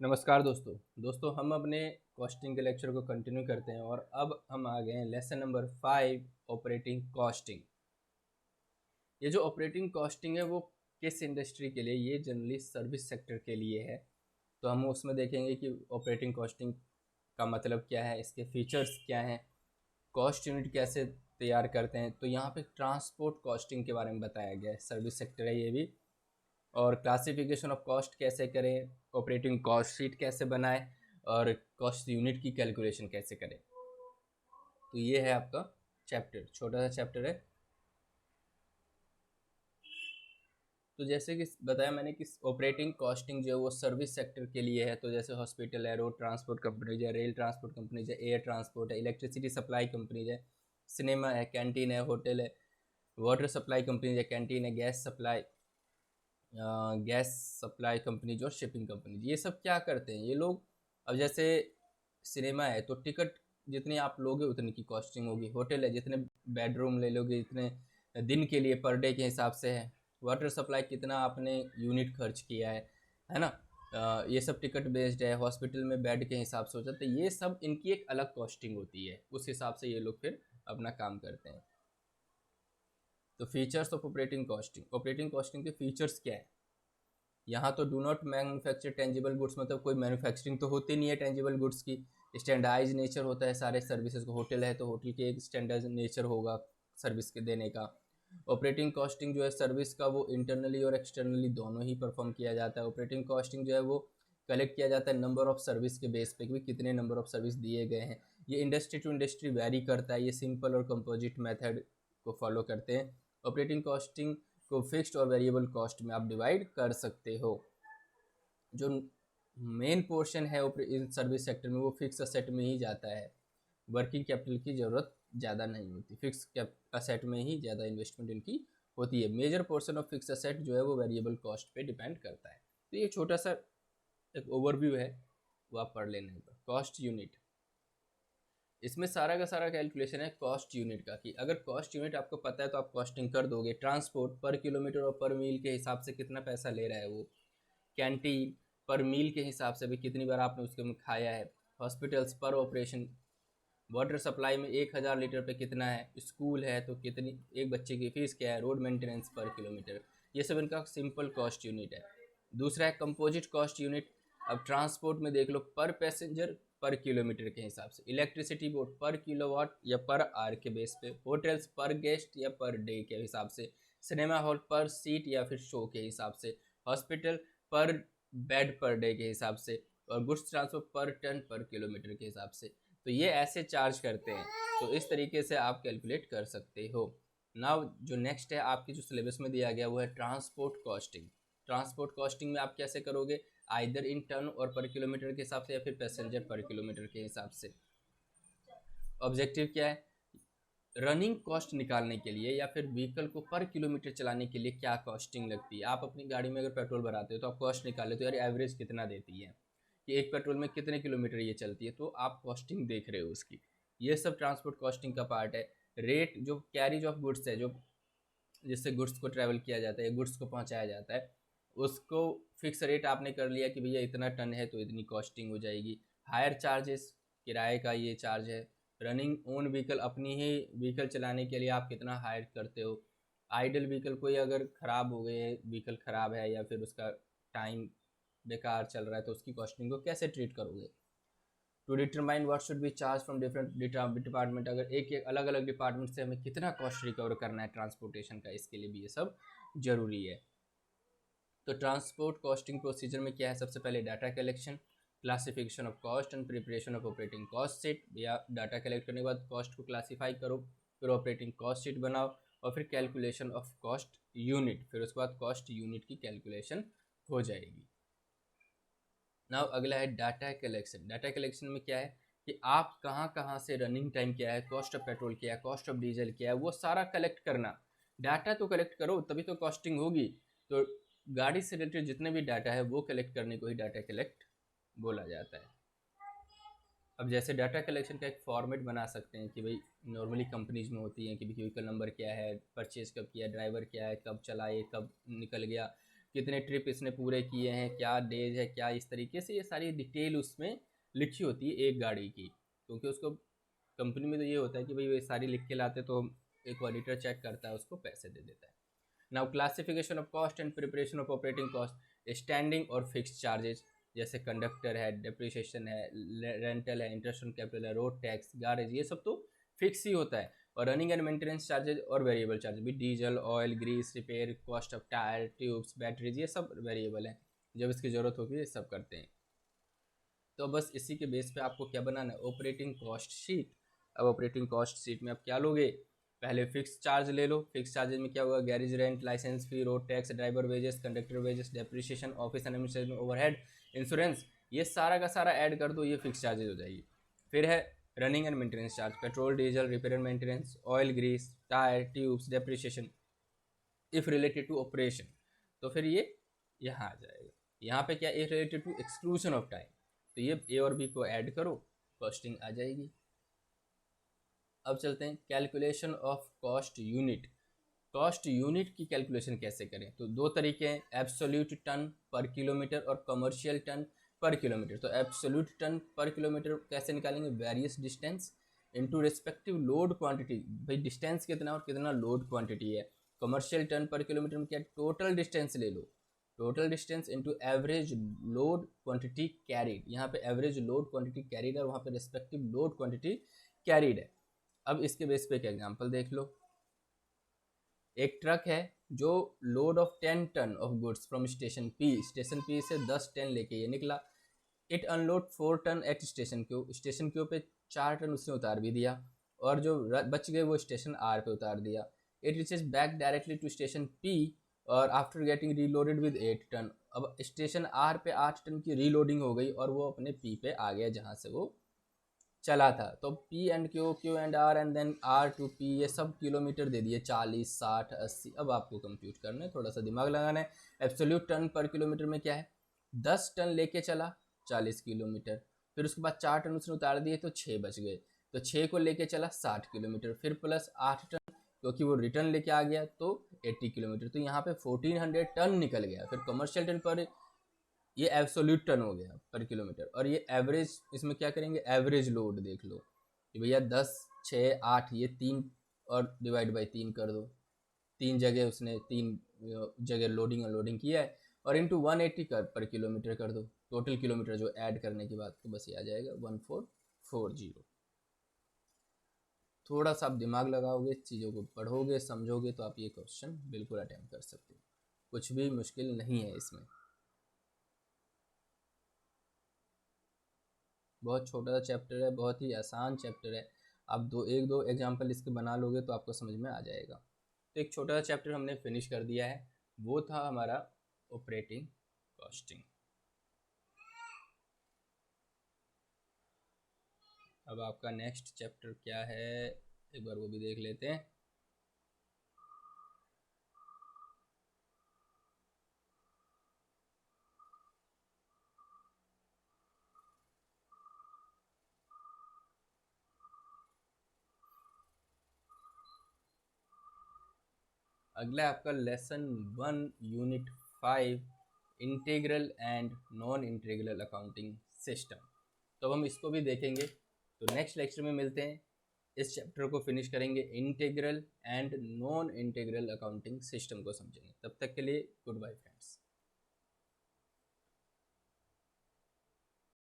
नमस्कार दोस्तों हम अपने कॉस्टिंग के लेक्चर को कंटिन्यू करते हैं और अब हम आ गए हैं लेसन नंबर 5 ऑपरेटिंग कॉस्टिंग। ये जो ऑपरेटिंग कॉस्टिंग है वो किस इंडस्ट्री के लिए, ये जनरली सर्विस सेक्टर के लिए है। तो हम उसमें देखेंगे कि ऑपरेटिंग कॉस्टिंग का मतलब क्या है, इसके फीचर्स क्या हैं, कॉस्ट यूनिट कैसे तैयार करते हैं। तो यहाँ पे ट्रांसपोर्ट कॉस्टिंग के बारे में बताया गया है, सर्विस सेक्टर है ये भी। और क्लासिफिकेशन ऑफ कॉस्ट कैसे करें, ऑपरेटिंग कॉस्ट शीट कैसे बनाएं और कॉस्ट यूनिट की कैलकुलेशन कैसे करें। तो ये है आपका चैप्टर, छोटा सा चैप्टर है। तो जैसे कि बताया मैंने कि ऑपरेटिंग कॉस्टिंग जो है वो सर्विस सेक्टर के लिए है। तो जैसे हॉस्पिटल है, रोड ट्रांसपोर्ट कंपनीज है, रेल ट्रांसपोर्ट कंपनीज है, एयर ट्रांसपोर्ट है, इलेक्ट्रिसिटी सप्लाई कंपनीज है, सिनेमा है, कैंटीन है, होटल है, वाटर सप्लाई कंपनीज है, कैंटीन है, गैस सप्लाई कंपनी जो शिपिंग कंपनी, ये सब क्या करते हैं ये लोग। अब जैसे सिनेमा है तो टिकट जितनी आप लोगे उतनी की कॉस्टिंग होगी। होटल है, जितने बेडरूम ले लोगे इतने दिन के लिए पर डे के हिसाब से है। वाटर सप्लाई कितना आपने यूनिट खर्च किया है ना। ये सब टिकट बेस्ड है। हॉस्पिटल में बेड के हिसाब से हो जाता है। ये सब इनकी एक अलग कॉस्टिंग होती है, उस हिसाब से ये लोग फिर अपना काम करते हैं। तो फीचर्स ऑफ ऑपरेटिंग कॉस्टिंग के फीचर्स क्या है। यहाँ तो do not manufacture tangible goods, मतलब कोई मैन्युफैक्चरिंग तो होती नहीं है टेंजिबल गुड्स की। स्टैंडर्डाइज नेचर होता है सारे सर्विसेज को। होटल है तो होटल के एक स्टैंडर्ड नेचर होगा सर्विस के देने का। ऑपरेटिंग कॉस्टिंग जो है सर्विस का वो इंटरनली और एक्सटर्नली दोनों ही परफॉर्म किया जाता है। ऑपरेटिंग कॉस्टिंग जो है वो कलेक्ट किया जाता है नंबर ऑफ सर्विस के बेस पे कि कितने नंबर ऑफ सर्विस दिए गए हैं। ये इंडस्ट्री टू इंडस्ट्री वेरी करता है। ये सिंपल और कंपोजिट मेथड को फॉलो करते हैं। ऑपरेटिंग कॉस्टिंग को फिक्स्ड और वेरिएबल कॉस्ट में आप डिवाइड कर सकते हो। जो मेन पोर्शन है इन सर्विस सेक्टर में वो फिक्स असेट में ही जाता है। वर्किंग कैपिटल की ज़रूरत ज़्यादा नहीं होती। फिक्स असेट में ही ज़्यादा इन्वेस्टमेंट इनकी होती है। Major portion of fix asset जो है वो वेरिएबल कॉस्ट पे डिपेंड करता है। तो ये छोटा सा एक ओवरव्यू है, वो आप पढ़ लेने पर। कॉस्ट यूनिट, इसमें सारा का सारा कैलकुलेशन है कॉस्ट यूनिट का, कि अगर कॉस्ट यूनिट आपको पता है तो आप कॉस्टिंग कर दोगे। ट्रांसपोर्ट पर किलोमीटर और पर मील के हिसाब से कितना पैसा ले रहा है वो। कैंटीन पर मील के हिसाब से भी कितनी बार आपने उसके में खाया है। हॉस्पिटल्स पर ऑपरेशन। वाटर सप्लाई में 1000 लीटर पे कितना है। स्कूल है तो कितनी, एक बच्चे की फीस क्या है। रोड मेंटेनेंस पर किलोमीटर, ये सब इनका सिंपल कॉस्ट यूनिट है। दूसरा है कंपोजिट कॉस्ट यूनिट। अब ट्रांसपोर्ट में देख लो पर पैसेंजर पर किलोमीटर के हिसाब से। इलेक्ट्रिसिटी बोर्ड पर किलोवाट या पर आवर के बेस पे। होटल्स पर गेस्ट या पर डे के हिसाब से। सिनेमा हॉल पर सीट या फिर शो के हिसाब से। हॉस्पिटल पर बेड पर डे के हिसाब से। और गुड्स ट्रांसपोर्ट पर टन पर किलोमीटर के हिसाब से। तो ये ऐसे चार्ज करते हैं। तो इस तरीके से आप कैलकुलेट कर सकते हो। नाउ जो नेक्स्ट है आपके जो सिलेबस में दिया गया वो है ट्रांसपोर्ट कॉस्टिंग। ट्रांसपोर्ट कॉस्टिंग में आप कैसे करोगे, आइदर इन टन और पर किलोमीटर के हिसाब से या फिर पैसेंजर पर किलोमीटर के हिसाब से। ऑब्जेक्टिव क्या है, रनिंग कॉस्ट निकालने के लिए या फिर व्हीकल को पर किलोमीटर चलाने के लिए क्या कॉस्टिंग लगती है। आप अपनी गाड़ी में अगर पेट्रोल भराते हो तो आप कॉस्ट निकाले तो यार एवरेज कितना देती है, कि एक पेट्रोल में कितने किलोमीटर ये चलती है, तो आप कॉस्टिंग देख रहे हो उसकी। ये सब ट्रांसपोर्ट कॉस्टिंग का पार्ट है। रेट जो कैरिज ऑफ गुड्स है, जो जिससे गुड्स को ट्रैवल किया जाता है, गुड्स को पहुंचाया जाता है, उसको फिक्स रेट आपने कर लिया कि भैया इतना टन है तो इतनी कॉस्टिंग हो जाएगी। हायर चार्जेस, किराए का ये चार्ज है। रनिंग ओन व्हीकल, अपनी ही व्हीकल चलाने के लिए आप कितना हायर करते हो। आइडल व्हीकल, कोई अगर ख़राब हो गए, व्हीकल ख़राब है या फिर उसका टाइम बेकार चल रहा है तो उसकी कॉस्टिंग को कैसे ट्रीट करोगे। To determine what should be charge from different department, अगर एक एक अलग अलग डिपार्टमेंट से हमें कितना कॉस्ट रिकवर करना है ट्रांसपोर्टेशन का, इसके लिए भी ये सब जरूरी है। तो ट्रांसपोर्ट कॉस्टिंग प्रोसीजर में क्या है, सबसे पहले data collection, classification of cost and preparation of operating cost sheet. या डाटा कलेक्ट करने के बाद कॉस्ट को क्लासीफाई करो, फिर ऑपरेटिंग कॉस्ट शीट बनाओ, और फिर कैलकुलेशन ऑफ कॉस्ट यूनिट, फिर उसके बाद कॉस्ट यूनिट की कैलकुलेशन हो जाएगी। नाउ अगला है डाटा कलेक्शन। डाटा कलेक्शन में क्या है कि आप कहाँ कहाँ से रनिंग टाइम क्या है, कॉस्ट ऑफ पेट्रोल क्या है, कॉस्ट ऑफ डीजल क्या है, वो सारा कलेक्ट करना। डाटा तो कलेक्ट करो तभी तो कॉस्टिंग होगी। तो गाड़ी से रिलेटेड जितने भी डाटा है वो कलेक्ट करने को ही डाटा कलेक्ट बोला जाता है। अब जैसे डाटा कलेक्शन का एक फॉर्मेट बना सकते हैं कि भाई नॉर्मली कंपनीज में होती हैं कि व्हीकल नंबर क्या है, परचेज कब किया, ड्राइवर क्या है, कब चलाए, कब निकल गया, कितने ट्रिप इसने पूरे किए हैं, क्या डेज है, क्या इस तरीके से ये सारी डिटेल उसमें लिखी होती है एक गाड़ी की। क्योंकि उसको कंपनी में तो ये होता है कि भाई ये सारी लिख के लाते तो एक ऑडिटर चेक करता है, उसको पैसे दे देता है। Now classification of cost and preparation of operating cost, standing और फिक्स्ड चार्जेस, जैसे कंडक्टर है, डिप्रिसिएशन है, रेंटल है, इंटरेस्ट ऑन कैपिटल है, रोड टैक्स, गारेज, ये सब तो फिक्स ही होता है। और रनिंग एंड मेंटेनेंस चार्जेज और वेरिएबल चार्जेज भी, diesel, oil, grease, repair, cost of tyre, tubes, batteries, ये सब वेरिएबल है, जब इसकी ज़रूरत होगी ये सब करते हैं। तो बस इसी के बेस पे आपको क्या बनाना है, ऑपरेटिंग कॉस्ट शीट। अब ऑपरेटिंग कॉस्ट शीट में आप क्या लोगे, पहले फिक्स चार्ज ले लो। फिक्स चार्जेज में क्या होगा, garage rent, licence fee, road tax, driver wages, conductor wages, depreciation, office and administration overhead, insurance, ये सारा का सारा ऐड कर दो, ये फिक्स चार्जेज हो जाएगी। फिर है running and maintenance charge, petrol, diesel, repair and maintenance, oil, grease, tyre, tubes, depreciation if related to operation, तो फिर ये यहाँ आ जाएगा। यहाँ पे क्या, if related to exclusion of time, तो ये ए और बी को ऐड करो, कॉस्टिंग आ जाएगी। अब चलते हैं calculation of cost unit. Cost unit की कैलकुलेशन कैसे करें, तो दो तरीके हैं, एब्सोल्यूट टन पर किलोमीटर और कमर्शियल टन पर किलोमीटर। तो एब्सोल्यूट टन पर किलोमीटर कैसे निकालेंगे, various distance into respective load quantity, भाई डिस्टेंस कितना और कितना लोड क्वांटिटी है। कमर्शियल टन पर किलोमीटर में क्या, टोटल डिस्टेंस ले लो, total distance into average load quantity carried, यहाँ पे एवरेज लोड क्वांटिटी कैरीड है, वहाँ पे रिस्पेक्टिव लोड क्वांटिटी कैरीड है। अब इसके बेस पे एक एग्जांपल देख लो। एक ट्रक है जो load of 10 ton of goods from station P से 10 टन लेके ये निकला। It unload 4 ton at station Q पे 4 टन उसने उतार भी दिया, और जो बच गए वो स्टेशन आर पे उतार दिया। It reaches back directly to station P और after getting reloaded with 8 ton. अब स्टेशन आर पे 8 टन की रीलोडिंग हो गई और वो अपने पी पे आ गया जहाँ से वो चला था। तो P and Q, Q and R, and then R to P, ये सब किलोमीटर दे दिए, 40, 60, 80। अब आपको कंप्यूट करना है, थोड़ा सा दिमाग लगाना है। एब्सोल्यूट टन पर किलोमीटर में क्या है, 10 टन लेके चला 40 किलोमीटर, फिर उसके बाद 4 टन उसने उतार दिए तो 6 बच गए, तो 6 को लेके चला 60 किलोमीटर, फिर प्लस 8 टन क्योंकि वो रिटर्न लेके आ गया तो 80 किलोमीटर, तो यहाँ पे 1400 टन निकल गया। फिर कमर्शियल टन पर, ये एब्सोल्यूट टन हो गया पर किलोमीटर, और ये एवरेज, इसमें क्या करेंगे, एवरेज लोड देख लो कि भैया 10, 6, 8, ये 3 और डिवाइड बाई 3 कर दो, 3 जगह उसने 3 जगह लोडिंग अनलोडिंग किया है, और इंटू 180 पर किलोमीटर कर दो, टोटल किलोमीटर जो ऐड करने के बाद, तो बस ये आ जाएगा 1440। थोड़ा सा आप दिमाग लगाओगे, चीज़ों को पढ़ोगे, समझोगे, तो आप ये क्वेश्चन बिल्कुल अटेम्प्ट कर सकते हो, कुछ भी मुश्किल नहीं है इसमें। बहुत छोटा सा चैप्टर है, बहुत ही आसान चैप्टर है। आप एक दो एग्जाम्पल इसके बना लोगे तो आपको समझ में आ जाएगा। तो एक छोटा सा चैप्टर हमने फिनिश कर दिया है, वो था हमारा ऑपरेटिंग कॉस्टिंग। अब आपका नेक्स्ट चैप्टर क्या है, एक बार वो भी देख लेते हैं। अगला आपका lesson 1 unit 5, integral and non integral accounting system. तो हम इसको भी देखेंगे, तो नेक्स्ट लेक्चर में मिलते हैं, इस चैप्टर को फिनिश करेंगे, integral and non integral accounting system को समझेंगे। तब तक के लिए गुड बाय फ्रेंड्स।